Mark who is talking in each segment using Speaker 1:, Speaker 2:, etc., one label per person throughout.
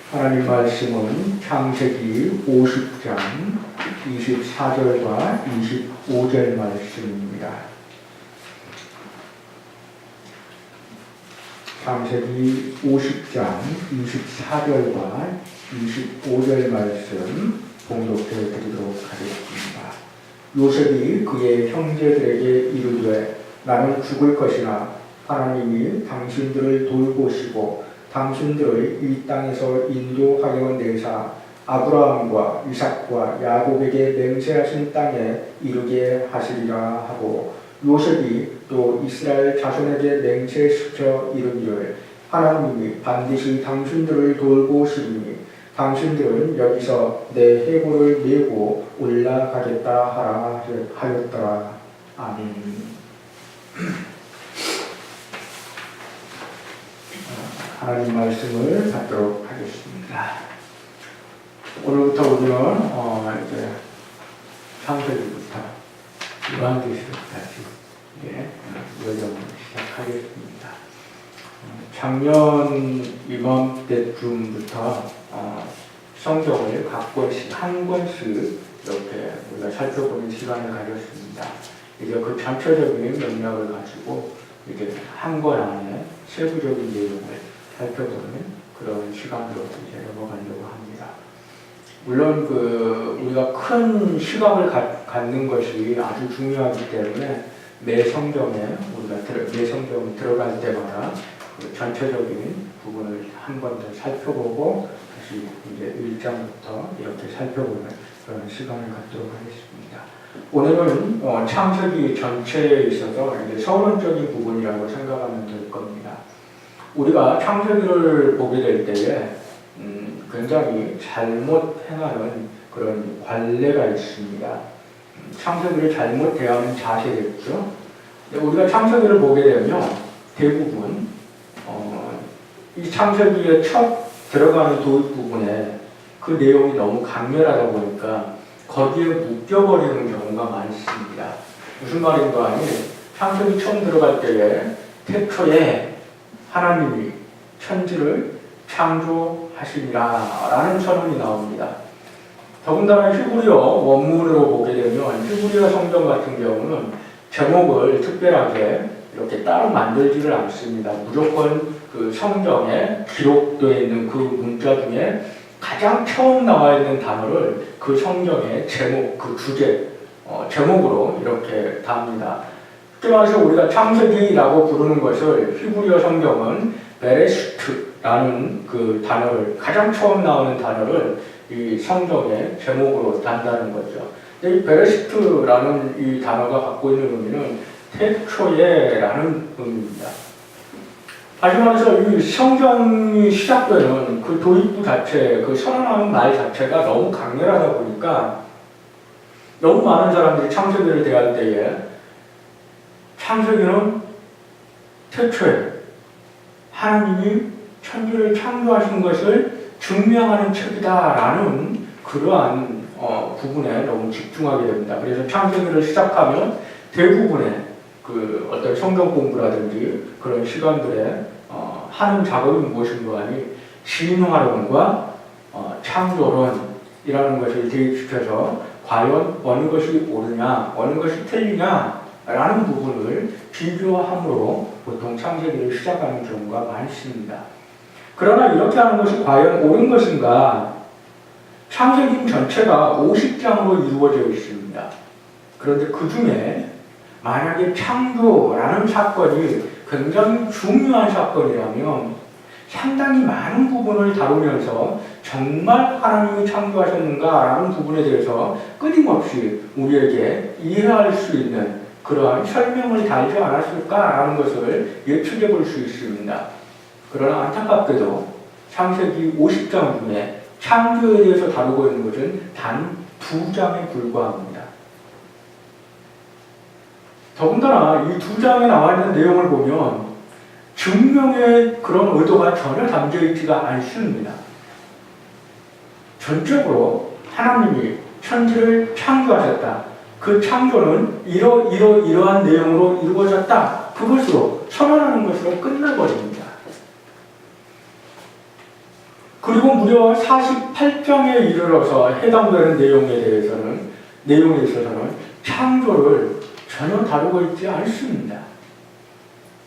Speaker 1: 하나님 말씀은 창세기 50장 24절과 25절 말씀입니다. 창세기 50장 24절과 25절 말씀 봉독해 드리도록 하겠습니다. 요셉이 그의 형제들에게 이르되 나는 죽을 것이나 하나님이 당신들을 돌보시고 당신들을 이 땅에서 인도하여 내사 아브라함과 이삭과 야곱에게 맹세하신 땅에 이르게 하시리라 하고, 요셉이 또 이스라엘 자손에게 맹세시켜 이르기를 하나님이 반드시 당신들을 돌보시리니 당신들은 여기서 내 해골을 메고 올라가겠다 하라 하였더라. 아멘. 하나님 말씀을 받도록 하겠습니다. 오늘부터 우리는 이제 창세기부터 요한계시록까지 여정을 시작하겠습니다. 작년 이맘때쯤부터 성경을 각 권씩 한 권씩 이렇게 우리가 살펴보는 시간을 가졌습니다. 이제 그 전체적인 맥락을 가지고 이제 한 권 안에 세부적인 내용을 살펴보는 그런 시간으로 이제 넘어가려고 합니다. 물론 우리가 큰 시각을 갖는 것이 아주 중요하기 때문에 매 성경에 들어갈 때마다 그 전체적인 부분을 한 번 더 살펴보고 다시 이제 1장부터 이렇게 살펴보는 그런 시간을 갖도록 하겠습니다. 오늘은 창세기 전체에 있어서 이제 서론적인 부분이라고 생각하면 될 겁니다. 우리가 창세기를 보게 될 때에 굉장히 잘못 행하는 그런 관례가 있습니다. 창세기를 잘못 대하는 자세겠죠. 우리가 창세기를 보게 되면 대부분 이 창세기의 첫 들어가는 도입 부분에 그 내용이 너무 강렬하다 보니까 거기에 묶여버리는 경우가 많습니다. 무슨 말인가 하니, 창세기 처음 들어갈 때에 태초에 하나님이 천지를 창조하시리라 라는 선언이 나옵니다. 더군다나 히브리어 원문으로 보게 되면 히브리어 성경 같은 경우는 제목을 특별하게 이렇게 따로 만들지를 않습니다. 무조건 그 성경에 기록되어 있는 그 문자 중에 가장 처음 나와 있는 단어를 그 성경의 제목, 그 주제, 제목으로 이렇게 답니다. 쉽게 말해서 우리가 창세기라고 부르는 것을 히브리어 성경은 베레시트라는 그 단어를, 가장 처음 나오는 단어를 이 성경의 제목으로 단다는 거죠. 이 베레시트라는 이 단어가 갖고 있는 의미는 태초에라는 의미입니다. 다시 말해서 이 성경이 시작되는 그 도입부 자체, 그 선언하는 말 자체가 너무 강렬하다 보니까 너무 많은 사람들이 창세기를 대할 때에 창세기는 태초에 하나님이 천지를 창조하신 것을 증명하는 책이다라는 그러한 부분에 너무 집중하게 됩니다. 그래서 창세기를 시작하면 대부분의 그 어떤 성경 공부라든지 그런 시간들에 하는 작업이 무엇인가 하니 진화론과 창조론이라는 것을 대입시켜서 과연 어느 것이 옳으냐, 어느 것이 틀리냐라는 부분을 비교함으로 보통 창세기를 시작하는 경우가 많습니다. 그러나 이렇게 하는 것이 과연 옳은 것인가? 창세기 전체가 50장으로 이루어져 있습니다. 그런데 그 중에 만약에 창조라는 사건이 굉장히 중요한 사건이라면 상당히 많은 부분을 다루면서 정말 하나님이 창조하셨는가라는 부분에 대해서 끊임없이 우리에게 이해할 수 있는 그러한 설명을 달지 않았을까라는 것을 예측해 볼 수 있습니다. 그러나 안타깝게도 창세기 50장 중에 창조에 대해서 다루고 있는 것은 단 2장에 불과합니다. 더군다나 이 2장에 나와 있는 내용을 보면 증명의 그런 의도가 전혀 담겨 있지가 않습니다. 전적으로 하나님이 천지를 창조하셨다. 그 창조는 이러한 내용으로 이루어졌다. 그것으로 선언하는 것으로 끝나버립니다. 그리고 무려 48장에 이르러서 해당되는 내용에 있어서는 창조를 전혀 다루고 있지 않습니다.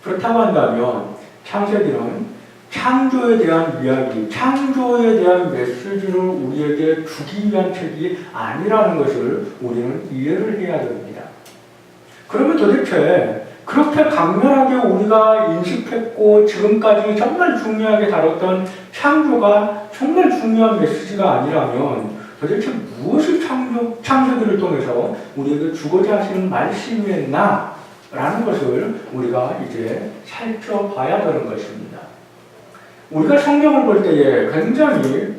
Speaker 1: 그렇다고 한다면 창세기는 창조에 대한 이야기, 창조에 대한 메시지를 우리에게 주기 위한 책이 아니라는 것을 우리는 이해를 해야 됩니다. 그러면 도대체 그렇게 강렬하게 우리가 인식했고 지금까지 정말 중요하게 다뤘던 창조가 정말 중요한 메시지가 아니라면 도대체 무엇이 창세기를 통해서 우리에게 주고자 하시는 말씀이었나? 라는 것을 우리가 이제 살펴봐야 되는 것입니다. 우리가 성경을 볼 때에 굉장히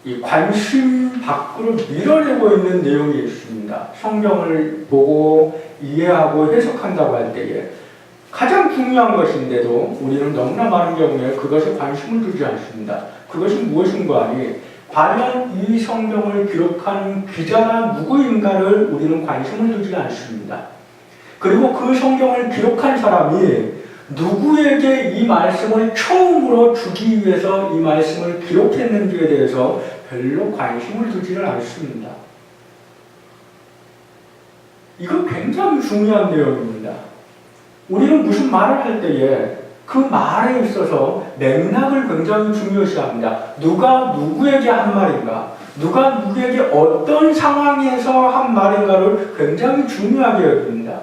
Speaker 1: 이 관심 밖으로 밀어내고 있는 내용이 있습니다. 성경을 보고 이해하고 해석한다고 할 때에 가장 중요한 것인데도 우리는 너무나 많은 경우에 그것에 관심을 두지 않습니다. 그것이 무엇인가 하니 과연 이 성경을 기록한 기자가 누구인가를 우리는 관심을 두지 않습니다. 그리고 그 성경을 기록한 사람이 누구에게 이 말씀을 처음으로 주기 위해서 이 말씀을 기록했는지에 대해서 별로 관심을 두지를 않습니다. 이거 굉장히 중요한 내용입니다. 우리는 무슨 말을 할 때에 그 말에 있어서 맥락을 굉장히 중요시합니다. 누가 누구에게 한 말인가, 누가 누구에게 어떤 상황에서 한 말인가를 굉장히 중요하게 여깁니다.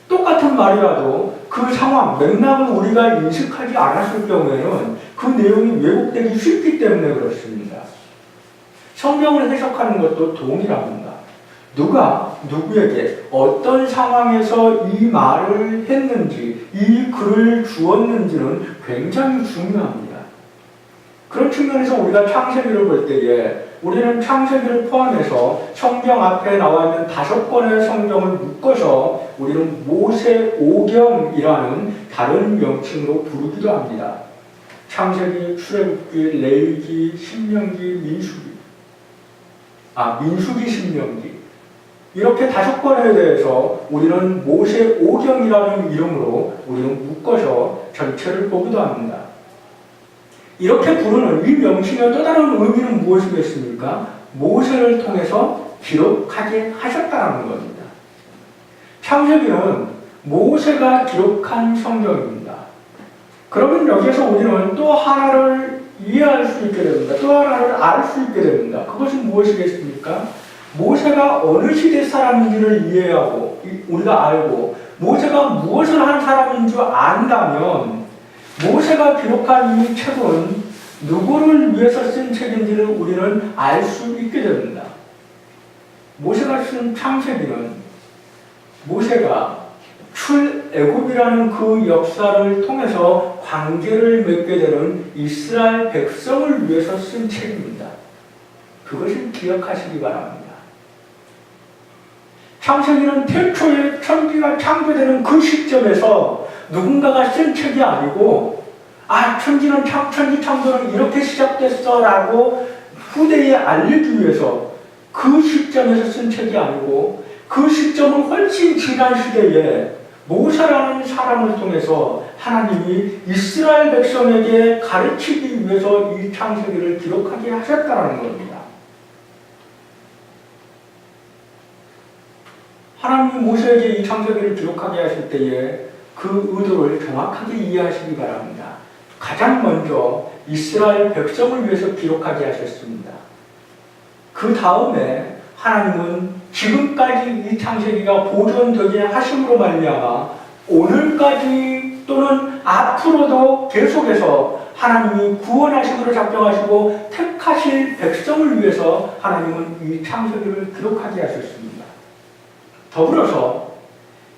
Speaker 1: 똑같은 말이라도 그 상황, 맥락을 우리가 인식하지 않았을 경우에는 그 내용이 왜곡되기 쉽기 때문에 그렇습니다. 성경을 해석하는 것도 동일합니다. 누가 누구에게 어떤 상황에서 이 말을 했는지, 이 글을 주었는지는 굉장히 중요합니다. 그런 측면에서 우리가 창세기를 볼 때에 우리는 창세기를 포함해서 성경 앞에 나와 있는 5권의 성경을 묶어서 우리는 모세오경이라는 다른 명칭으로 부르기도 합니다. 창세기, 출애굽기, 레위기, 신명기, 민수기, 신명기 이렇게 5권에 대해서 우리는 모세오경이라는 이름으로 우리는 묶어서 전체를 보기도 합니다. 이렇게 부르는 이 명칭의 또 다른 의미는 무엇이겠습니까? 모세를 통해서 기록하게 하셨다는 겁니다. 창세기는 모세가 기록한 성경입니다. 그러면 여기서 우리는 또 하나를 이해할 수 있게 됩니다. 또 하나를 알 수 있게 됩니다. 그것이 무엇이겠습니까? 모세가 어느 시대 사람인지를 이해하고 우리가 알고 모세가 무엇을 한 사람인 줄 안다면 모세가 기록한 이 책은 누구를 위해서 쓴 책인지를 우리는 알 수 있게 됩니다. 모세가 쓴 창세기는 모세가 출애굽이라는 그 역사를 통해서 관계를 맺게 되는 이스라엘 백성을 위해서 쓴 책입니다. 그것을 기억하시기 바랍니다. 창세기는 태초에 천지가 창조되는 그 시점에서 누군가가 쓴 책이 아니고 천지 창조는 이렇게 시작됐어 라고 후대에 알리기 위해서 그 시점에서 쓴 책이 아니고 그 시점은 훨씬 지난 시대에 모세라는 사람을 통해서 하나님이 이스라엘 백성에게 가르치기 위해서 이 창세기를 기록하게 하셨다는 겁니다. 하나님이 모세에게 이 창세기를 기록하게 하실 때에 그 의도를 정확하게 이해하시기 바랍니다. 가장 먼저 이스라엘 백성을 위해서 기록하게 하셨습니다. 그 다음에 하나님은 지금까지 이 창세기가 보존되게 하심으로 말미암아 오늘까지 또는 앞으로도 계속해서 하나님이 구원하시기로 작정하시고 택하실 백성을 위해서 하나님은 이 창세기를 기록하게 하셨습니다. 더불어서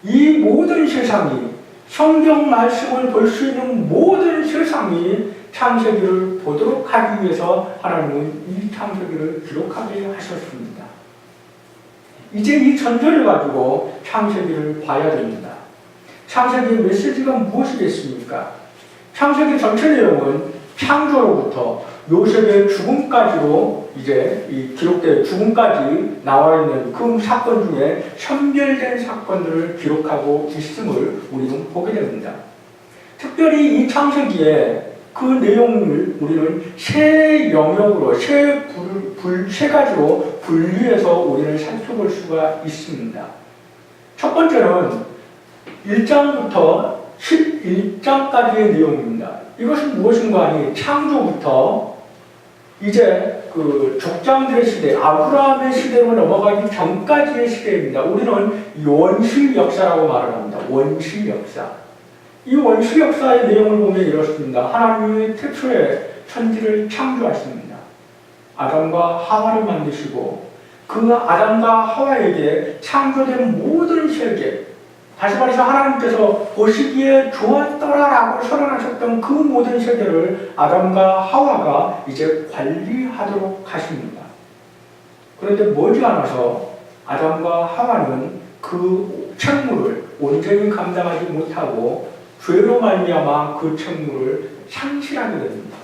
Speaker 1: 이 모든 세상이 성경 말씀을 볼 수 있는 모든 세상이 창세기를 보도록 하기 위해서 하나님은 이 창세기를 기록하게 하셨습니다. 이제 이 전제를 가지고 창세기를 봐야 됩니다. 창세기의 메시지가 무엇이겠습니까? 창세기 전체 내용은 창조로부터 요셉의 죽음까지로 이제 이 기록된 죽음까지 나와 있는 그 사건 중에 선별된 사건들을 기록하고 있음을 우리는 보게 됩니다. 특별히 이 창세기에 그 내용을 우리는 세 영역으로, 세 가지로 분리해서 우리는 살펴볼 수가 있습니다. 첫 번째는 1장부터 11장까지의 내용입니다. 이것은 무엇인가 하니 창조부터 이제 그 족장들의 시대, 아브라함의 시대로 넘어가기 전까지의 시대입니다. 우리는 원시 역사라고 말을 합니다. 원시 역사. 이 원시 역사의 내용을 보면 이렇습니다. 하나님이 태초에 천지를 창조하십니다. 아담과 하와를 만드시고 그 아담과 하와에게 창조된 모든 세계, 다시 말해서 하나님께서 보시기에 좋았더라라고 선언하셨던 그 모든 세계를 아담과 하와가 이제 관리하도록 하십니다. 그런데 머지않아서 아담과 하와는 그 책무를 온전히 감당하지 못하고 죄로 말미암아 그 책무를 상실하게 됩니다.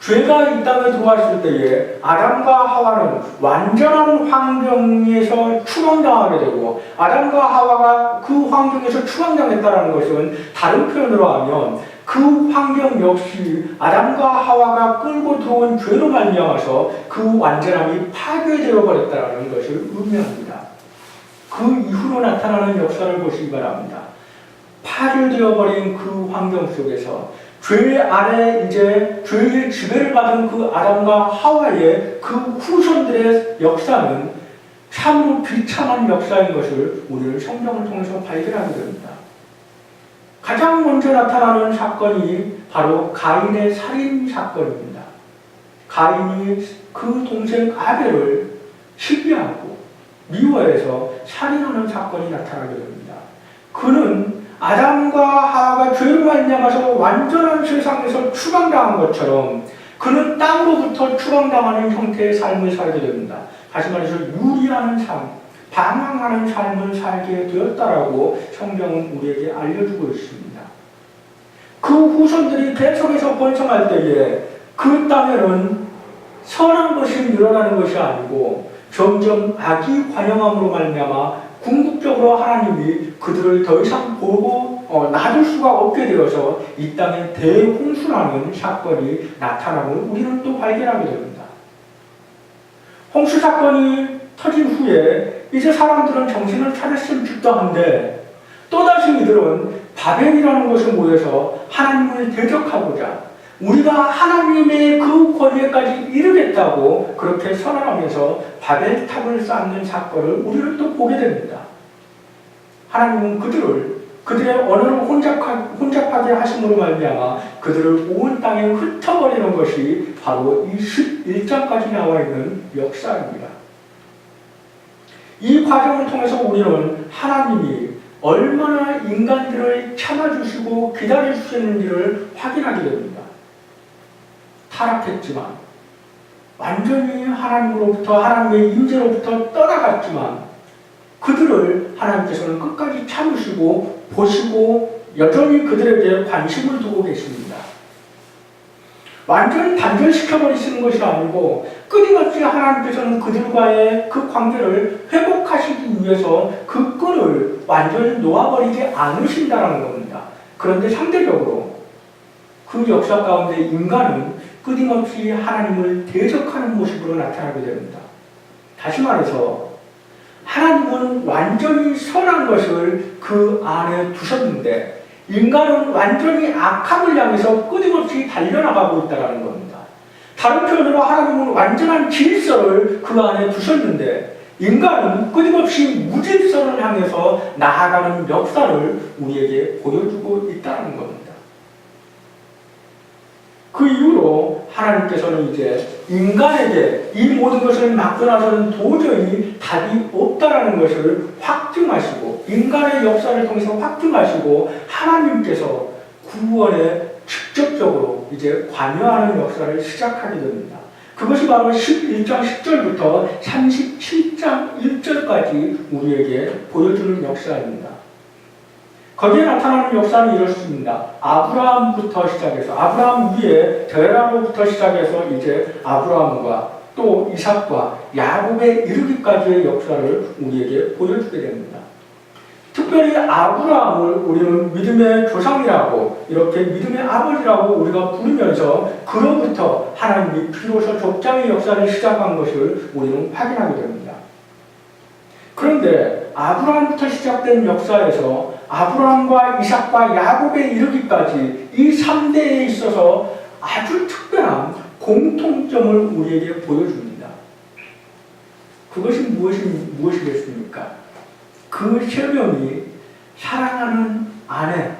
Speaker 1: 죄가 이 땅에 들어왔을 때에 아담과 하와는 완전한 환경에서 추방당하게 되고, 아담과 하와가 그 환경에서 추방당했다는 것은 다른 표현으로 하면 그 환경 역시 아담과 하와가 끌고 들어온 죄로 말미암아서 그 완전함이 파괴되어 버렸다는 것을 의미합니다. 그 이후로 나타나는 역사를 보시기 바랍니다. 파괴되어 버린 그 환경 속에서 죄 아래 이제 죄의 지배를 받은 그 아담과 하와의 그 후손들의 역사는 참으로 비참한 역사인 것을 우리는 성경을 통해서 발견하게 됩니다. 가장 먼저 나타나는 사건이 바로 가인의 살인 사건입니다. 가인이 그 동생 아벨을 시기하고 미워해서 살인하는 사건이 나타나게 됩니다. 그는 아담과 하와가 죄로 말미암아서 완전한 세상에서 추방당한 것처럼 그는 땅으로부터 추방당하는 형태의 삶을 살게 됩니다. 다시 말해서 유리하는 삶, 방황하는 삶을 살게 되었다라고 성경은 우리에게 알려주고 있습니다. 그 후손들이 계속해서 번성할 때에 그 땅에는 선한 것이 늘어나는 것이 아니고 점점 악이 관영함으로 말미암아 궁극적으로 하나님이 그들을 더 이상 보고 놔둘 수가 없게 되어서 이 땅에 대홍수라는 사건이 나타남을 우리는 또 발견하게 됩니다. 홍수 사건이 터진 후에 이제 사람들은 정신을 차렸으면 싶다한데 또다시 이들은 바벨이라는 곳에 모여서 하나님을 대적하고자 우리가 하나님의 그 권위에까지 이르겠다고 그렇게 선언하면서 바벨탑을 쌓는 사건을 우리는 또 보게 됩니다. 하나님은 그들의 언어를 혼잡하게 하심으로 말미암아 그들을 온 땅에 흩어버리는 것이 바로 이 11장까지 나와 있는 역사입니다. 이 과정을 통해서 우리는 하나님이 얼마나 인간들을 참아주시고 기다려주시는지를 확인하게 됩니다. 타락했지만 완전히 하나님의 임재로부터 떠나갔지만 그들을 하나님께서는 끝까지 참으시고 보시고 여전히 그들에게 관심을 두고 계십니다. 완전히 단절시켜버리시는 것이 아니고 끊임없이 하나님께서는 그들과의 그 관계를 회복하시기 위해서 그 끈을 완전히 놓아버리지 않으신다는 겁니다. 그런데 상대적으로 그 역사 가운데 인간은 끊임없이 하나님을 대적하는 모습으로 나타나게 됩니다. 다시 말해서 하나님은 완전히 선한 것을 그 안에 두셨는데 인간은 완전히 악함을 향해서 끊임없이 달려나가고 있다는 겁니다. 다른 표현으로 하나님은 완전한 질서를 그 안에 두셨는데 인간은 끊임없이 무질서를 향해서 나아가는 역사를 우리에게 보여주고 있다는 겁니다. 그 이후로 하나님께서는 이제 인간에게 이 모든 것을 맡고 나서는 도저히 답이 없다라는 것을 확증하시고 인간의 역사를 통해서 확증하시고 하나님께서 구원에 직접적으로 이제 관여하는 역사를 시작하게 됩니다. 그것이 바로 11장 10절부터 37장 1절까지 우리에게 보여주는 역사입니다. 거기에 나타나는 역사는 이렇습니다. 아브라함부터 시작해서 아브라함 위에 데라로부터 시작해서 이제 아브라함과 또 이삭과 야곱에 이르기까지의 역사를 우리에게 보여주게 됩니다. 특별히 아브라함을 우리는 믿음의 조상이라고 이렇게 믿음의 아버지라고 우리가 부르면서 그로부터 하나님이 비로소 족장의 역사를 시작한 것을 우리는 확인하게 됩니다. 그런데 아브라함부터 시작된 역사에서 아브라함과 이삭과 야곱에 이르기까지 이 3대에 있어서 아주 특별한 공통점을 우리에게 보여줍니다. 그것이 무엇이겠습니까? 그 세 명이 사랑하는 아내,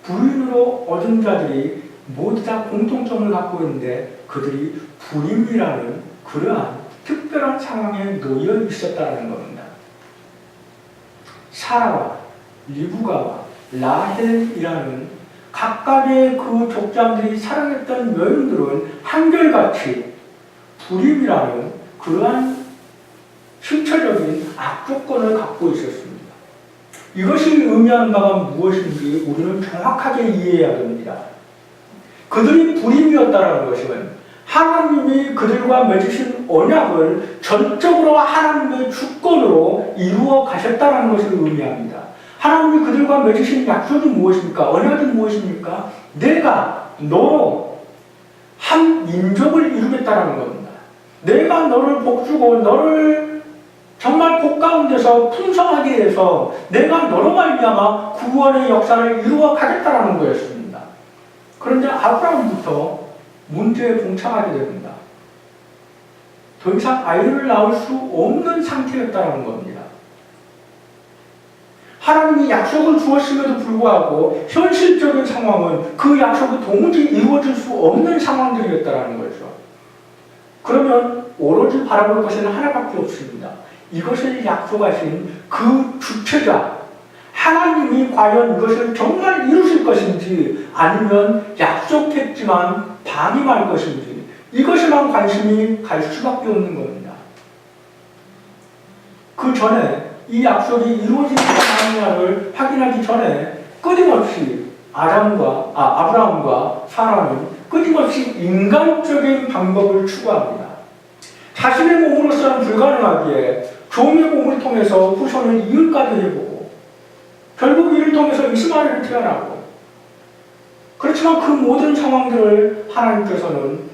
Speaker 1: 부인으로 얻은 자들이 모두 다 공통점을 갖고 있는데 그들이 불임이라는 그러한 특별한 상황에 놓여 있었다는 겁니다. 사라와 리브가와 라헬이라는 각각의 그 족장들이 사랑했던 여인들은 한결같이 불임이라는 그러한 신체적인 악조건을 갖고 있었습니다. 이것이 의미하는 바가 무엇인지 우리는 정확하게 이해해야 됩니다. 그들이 불임이었다는 것은 하나님이 그들과 맺으신 언약을 전적으로 하나님의 주권으로 이루어 가셨다는 것을 의미합니다. 하나님이 그들과 맺으신 약속이 무엇입니까? 언약이 무엇입니까? 내가 너로 한 민족을 이루겠다는 겁니다. 내가 너를 복주고 너를 정말 복 가운데서 풍성하게 해서 내가 너로 말미암아 구원의 역사를 이루어 가겠다는 거였습니다. 그런데 아브라함부터 문제에 봉착하게 됩니다. 더 이상 아이를 낳을 수 없는 상태였다는 겁니다. 하나님이 약속을 주었음에도 불구하고 현실적인 상황은 그 약속이 도무지 이루어질 수 없는 상황들이었다는 거죠. 그러면 오로지 바라볼 것은 하나밖에 없습니다. 이것을 약속하신 그 주체자, 하나님이 과연 이것을 정말 이루실 것인지 아니면 약속했지만 방임할 것인지 이것에만 관심이 갈 수밖에 없는 겁니다. 그 전에 이 약속이 이루어지지 않느냐를 확인하기 전에 끊임없이 아브라함과 사라는 끊임없이 인간적인 방법을 추구합니다. 자신의 몸으로서는 불가능하기에 종의 몸을 통해서 후손을 이을까지 해보고 결국 이를 통해서 이스마엘을 태어나고 그렇지만 그 모든 상황들을 하나님께서는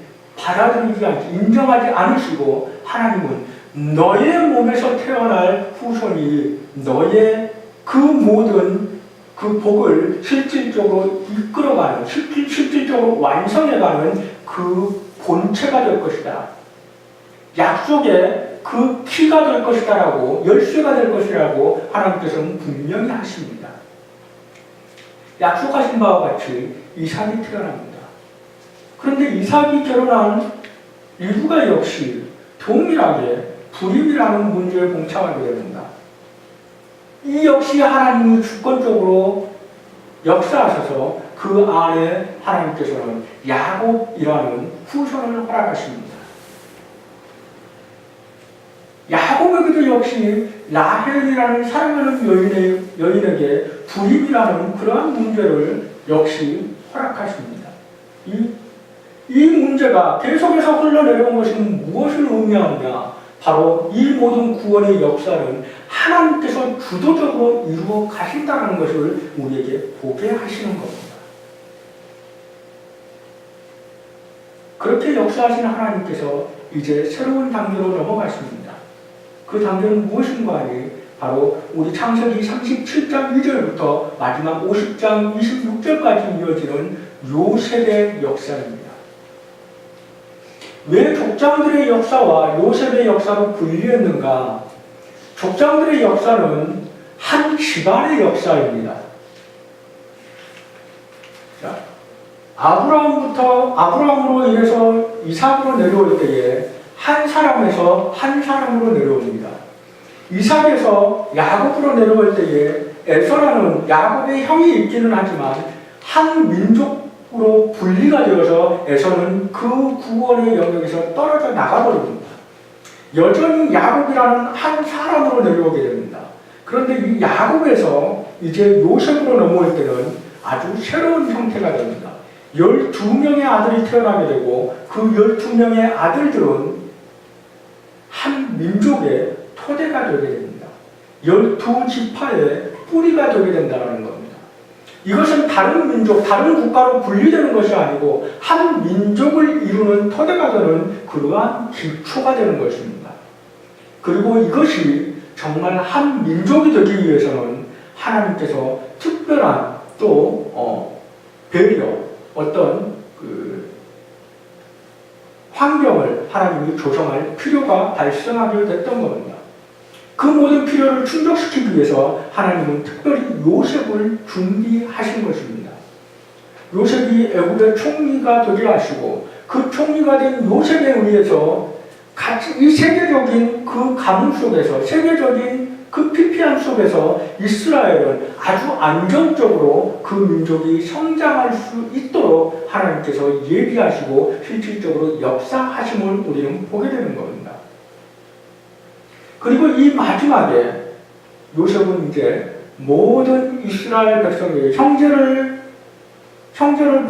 Speaker 1: 인정하지 않으시고 하나님은 너의 몸에서 태어날 후손이 너의 그 모든 그 복을 실질적으로 이끌어가는 실질적으로 완성해가는 그 본체가 될 것이다. 약속의 그 키가 될 것이다라고 열쇠가 될 것이라고 하나님께서는 분명히 하십니다. 약속하신 바와 같이 이삭이 태어납니다. 그런데 이삭이 결혼한 리브가 역시 동일하게 불임이라는 문제에 봉착하게 됩니다. 이 역시 하나님이 주권적으로 역사하셔서 그 안에 하나님께서는 야곱이라는 후손을 허락하십니다. 야곱에게도 역시 라헬이라는 사랑하는 여인에게 불임이라는 그러한 문제를 역시 허락하십니다. 이 문제가 계속해서 흘러내려온 것이 무엇을 의미하느냐? 바로 이 모든 구원의 역사는 하나님께서 주도적으로 이루어 가신다는 것을 우리에게 보게 하시는 겁니다. 그렇게 역사하신 하나님께서 이제 새로운 단계로 넘어가십니다. 그 단계는 무엇인가 하니 바로 우리 창세기 37장 2절부터 마지막 50장 26절까지 이어지는 요셉의 역사입니다. 왜 족장들의 역사와 요셉의 역사로 분리했는가? 족장들의 역사는 한 집안의 역사입니다. 자, 아브라함으로 인해서 이삭으로 내려올 때에 한 사람에서 한 사람으로 내려옵니다. 이삭에서 야곱으로 내려올 때에 에서라는 야곱의 형이 있기는 하지만 한 민족으로 분리가 되어서 에서는 그 구원의 영역에서 떨어져 나가버립니다. 여전히 야곱이라는 한 사람으로 내려오게 됩니다. 그런데 이 야곱에서 이제 요셉으로 넘어올 때는 아주 새로운 형태가 됩니다. 12명의 아들이 태어나게 되고 그 12명의 아들들은 한 민족의 토대가 되게 됩니다. 12지파의 뿌리가 되게 된다는 겁니다. 이것은 다른 민족, 다른 국가로 분리되는 것이 아니고 한 민족을 이루는 터대가 되는 그러한 기초가 되는 것입니다. 그리고 이것이 정말 한 민족이 되기 위해서는 하나님께서 특별한 또 배려, 어떤 환경을 하나님이 조성할 필요가 발생하게 됐던 겁니다. 그 모든 필요를 충족시키기 위해서 하나님은 특별히 요셉을 준비하신 것입니다. 요셉이 애굽의 총리가 되게 하시고 그 총리가 된 요셉에 의해서 이 세계적인 그 가뭄 속에서, 세계적인 그 피폐함 속에서 이스라엘은 아주 안정적으로 그 민족이 성장할 수 있도록 하나님께서 예비하시고 실질적으로 역사하심을 우리는 보게 되는 겁니다. 그리고 이 마지막에 요셉은 이제 모든 이스라엘 백성에게 형제를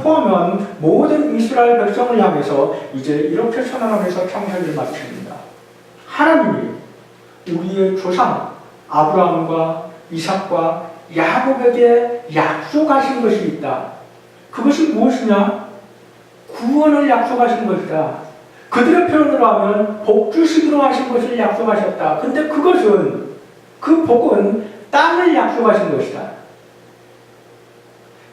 Speaker 1: 포함한 모든 이스라엘 백성을 향해서 이제 이렇게 선언하면서 창세기를 마칩니다. 하나님이 우리의 조상 아브라함과 이삭과 야곱에게 약속하신 것이 있다. 그것이 무엇이냐? 구원을 약속하신 것이다. 그들의 표현으로 하면 복 주시기로 하신 것을 약속하셨다. 근데 그것은, 그 복은 땅을 약속하신 것이다.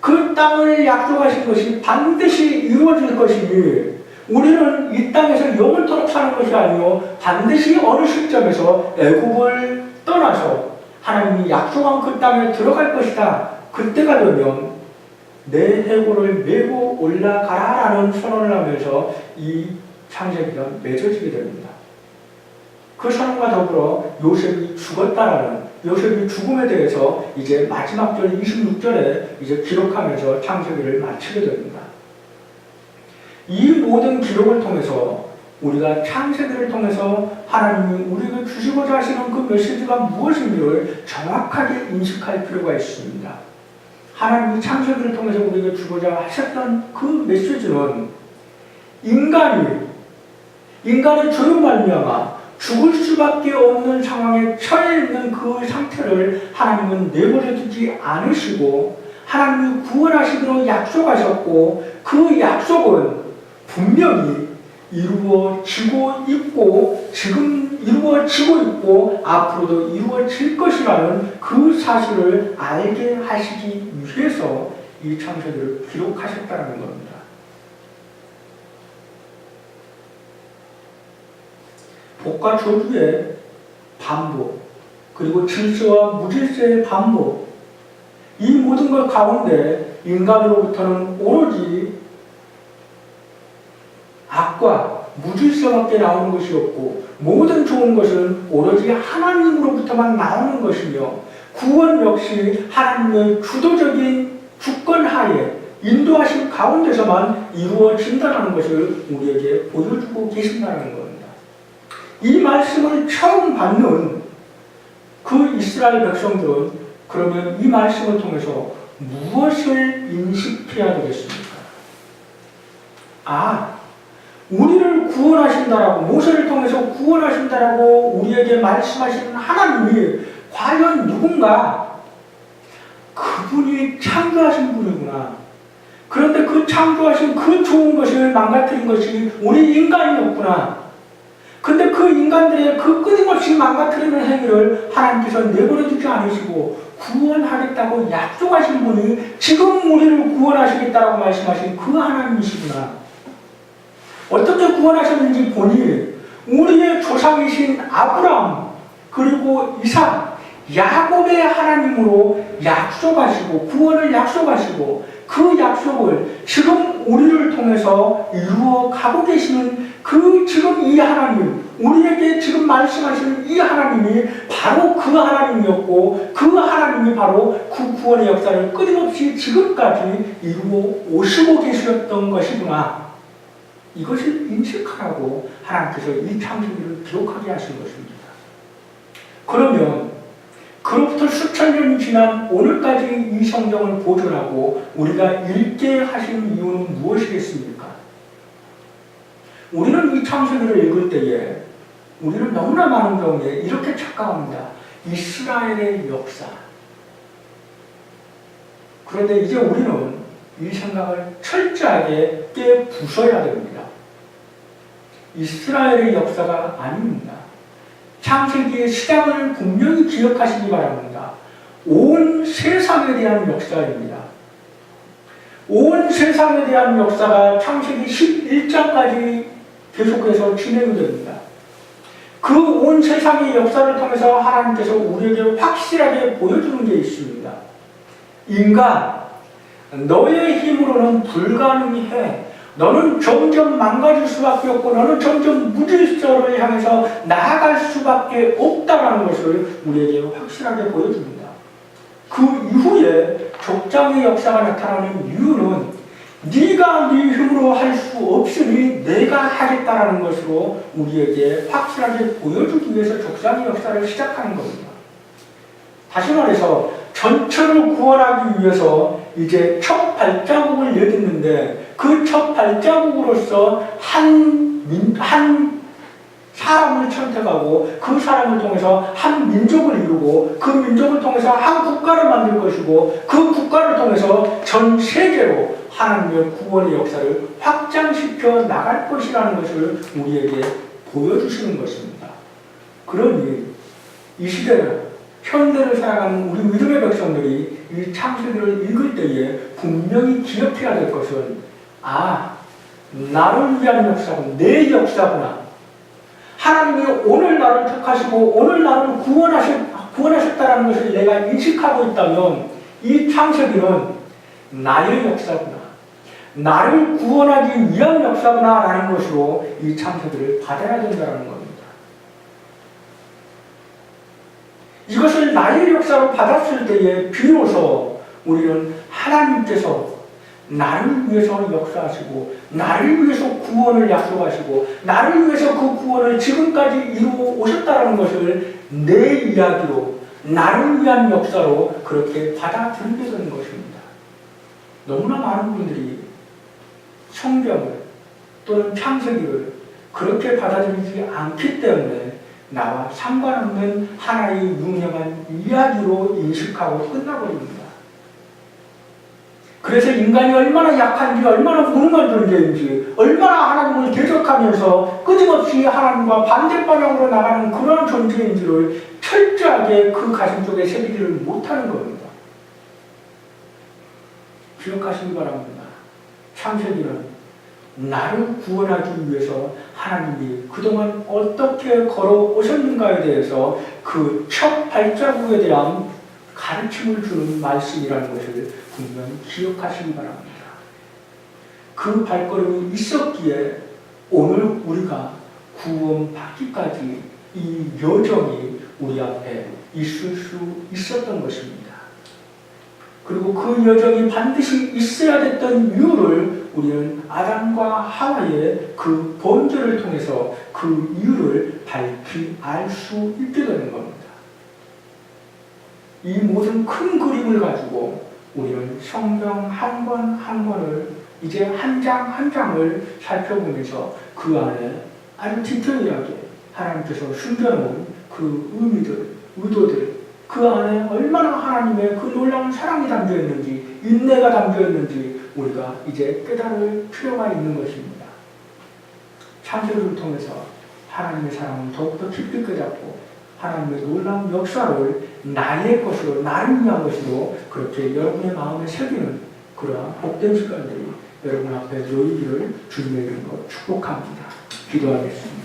Speaker 1: 그 땅을 약속하신 것이 반드시 이루어질 것이니 우리는 이 땅에서 영원토록 사는 것이 아니요 반드시 어느 시점에서 애굽을 떠나서 하나님이 약속한 그 땅에 들어갈 것이다. 그때가 되면 내 해골을 메고 올라가라라는 선언을 하면서 이 창세기가 맺어지게 됩니다. 그 선언과 더불어 요셉이 죽었다라는, 요셉이 죽음에 대해서 이제 마지막 절 26절에 이제 기록하면서 창세기를 마치게 됩니다. 이 모든 기록을 통해서 우리가 창세기를 통해서 하나님이 우리에게 주시고자 하시는 그 메시지가 무엇인지를 정확하게 인식할 필요가 있습니다. 하나님이 창세기를 통해서 우리에게 주고자 하셨던 그 메시지는 인간이 죄로 말미암아 죽을 수밖에 없는 상황에 처해 있는 그 상태를 하나님은 내버려 두지 않으시고 하나님이 구원하시기로 약속하셨고 그 약속은 분명히 이루어지고 있고 지금 이루어지고 있고 앞으로도 이루어질 것이라는 그 사실을 알게 하시기 위해서 이 창세기를 기록하셨다는 겁니다. 복과 저주의 반복, 그리고 질서와 무질서의 반복, 이 모든 것 가운데 인간으로부터는 오로지 악과 무질서밖에 나오는 것이 없고 모든 좋은 것은 오로지 하나님으로부터만 나오는 것이며 구원 역시 하나님의 주도적인 주권하에 인도하신 가운데서만 이루어진다는 것을 우리에게 보여주고 계신다는 겁니다. 이 말씀을 처음 받는 그 이스라엘 백성들은 그러면 이 말씀을 통해서 무엇을 인식해야 되겠습니까? 우리를 구원하신다라고, 모세를 통해서 구원하신다라고 우리에게 말씀하시는 하나님이 과연 누군가? 그분이 창조하신 분이구나. 그런데 그 창조하신 그 좋은 것을 망가뜨린 것이 우리 인간이었구나. 근데 그 인간들의 그 끊임없이 망가뜨리는 행위를 하나님께서 내버려두지 않으시고 구원하겠다고 약속하신 분이 지금 우리를 구원하시겠다고 말씀하신 그 하나님이시구나. 어떻게 구원하셨는지 보니 우리의 조상이신 아브라함 그리고 이삭, 야곱의 하나님으로 약속하시고 구원을 약속하시고 그 약속을 지금 우리를 통해서 이루어 가고 계시는 그 지금 이 하나님, 우리에게 지금 말씀하시는 이 하나님이 바로 그 하나님이었고 그 하나님이 바로 그 구원의 역사를 끊임없이 지금까지 이루어 오시고 계셨던 것이구나. 이것을 인식하라고 하나님께서 이 창세기를 기록하게 하신 것입니다. 그러면 그로부터 수천 년이 지난 오늘까지 이 성경을 보존하고 우리가 읽게 하신 이유는 무엇이겠습니까? 우리는 이 창세기를 읽을 때에 우리는 너무나 많은 경우에 이렇게 착각합니다. 이스라엘의 역사, 그런데 이제 우리는 이 생각을 철저하게 깨부숴야 됩니다. 이스라엘의 역사가 아닙니다. 창세기의 시작을 분명히 기억하시기 바랍니다. 온 세상에 대한 역사입니다. 온 세상에 대한 역사가 창세기 11장까지 계속해서 진행이 됩니다. 그 온 세상의 역사를 통해서 하나님께서 우리에게 확실하게 보여주는 게 있습니다. 인간, 너의 힘으로는 불가능해. 너는 점점 망가질 수밖에 없고 너는 점점 무질서를 향해서 나아갈 수밖에 없다는 것을 우리에게 확실하게 보여줍니다. 그 이후에 족장의 역사가 나타나는 이유는 네가 네 힘으로 할 수 없으니 내가 하겠다라는 것으로 우리에게 확실하게 보여주기 위해서 족장의 역사를 시작하는 겁니다. 다시 말해서 전체를 구원하기 위해서 이제 첫 발자국을 내딛는데 그 첫 발자국으로서 한 사람을 선택하고 그 사람을 통해서 한 민족을 이루고 그 민족을 통해서 한 국가를 만들 것이고 그 국가를 통해서 전 세계로 하나님의 구원의 역사를 확장시켜 나갈 것이라는 것을 우리에게 보여주시는 것입니다. 그러니 이 시대는 현대를 살아가는 우리 믿음의 백성들이 이 창세기를 읽을 때에 분명히 기억해야 될 것은 나를 위한 역사고 내 역사구나. 하나님이 오늘 나를 택하시고 오늘 나를 구원하셨다는 것을 내가 인식하고 있다면 이 창세기는 나의 역사구나. 나를 구원하기 위한 역사구나 라는 것으로 이 창세기를 받아야 된다는 겁니다. 이것을 나의 역사로 받았을 때에 비로소 우리는 하나님께서 나를 위해서 역사하시고 나를 위해서 구원을 약속하시고 나를 위해서 그 구원을 지금까지 이루어 오셨다는 것을 내 이야기로 나를 위한 역사로 그렇게 받아들이게 되는 것입니다. 너무나 많은 분들이 성경을 또는 창세기를 그렇게 받아들이지 않기 때문에 나와 상관없는 하나의 유명한 이야기로 인식하고 끝나버립니다. 그래서 인간이 얼마나 약한지, 얼마나 무능한 존재인지, 얼마나 하나님을 대적하면서 끊임없이 하나님과 반대 방향으로 나가는 그런 존재인지를 철저하게 그 가슴 속에 새기지를 못하는 겁니다. 기억하시기 바랍니다. 창세기는 나를 구원하기 위해서 하나님이 그동안 어떻게 걸어오셨는가에 대해서 그 첫 발자국에 대한 가르침을 주는 말씀이라는 것을 분명히 기억하시기 바랍니다. 그 발걸음이 있었기에 오늘 우리가 구원받기까지 이 여정이 우리 앞에 있을 수 있었던 것입니다. 그리고 그 여정이 반드시 있어야 됐던 이유를 우리는 아담과 하와의 그 범죄를 통해서 그 이유를 밝히 알 수 있게 되는 겁니다. 이 모든 큰 그림을 가지고 우리는 성경 한 권 한 권을 이제 한 장 한 장을 살펴보면서 그 안에 아주 디테일하게 하나님께서 숨겨놓은 그 의미들, 의도들, 그 안에 얼마나 하나님의 그 놀라운 사랑이 담겨있는지, 인내가 담겨있는지 우리가 이제 깨달을 필요가 있는 것입니다. 창세기를 통해서 하나님의 사랑을 더욱더 깊이 깨닫고 하나님의 놀라운 역사를 나의 것으로, 나를 위한 것으로 그렇게 여러분의 마음에 새기는 그러한 복된 시간들이 여러분 앞에 놓이기를 주님의 이름으로 축복합니다. 기도하겠습니다.